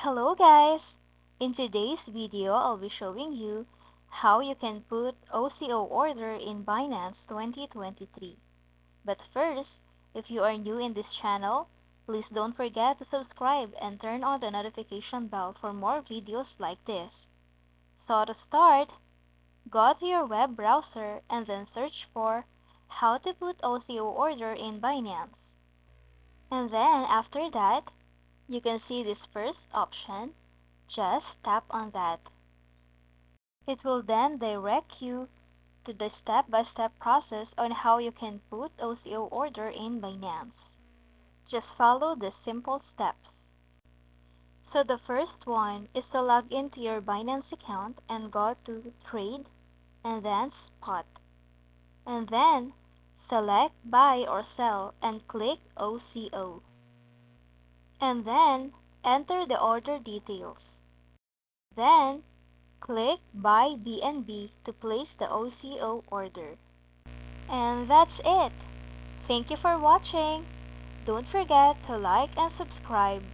Hello guys! In today's video, I'll be showing you how you can put OCO order in Binance 2023. But first, if you are new in this channel, please don't forget to subscribe and turn on the notification bell for more videos like this. So to start, go to your web browser and then search for how to put OCO order in Binance. And then after that, you can see this first option. Just tap on that. It will then direct you to the step-by-step process on how you can put OCO order in Binance. Just follow the simple steps. So the first one is to log into your Binance account and go to Trade and then Spot. And then select Buy or Sell and click OCO. And then enter the order details. Then click Buy BNB to place the OCO order. And that's it. Thank you for watching. Don't forget to like and subscribe.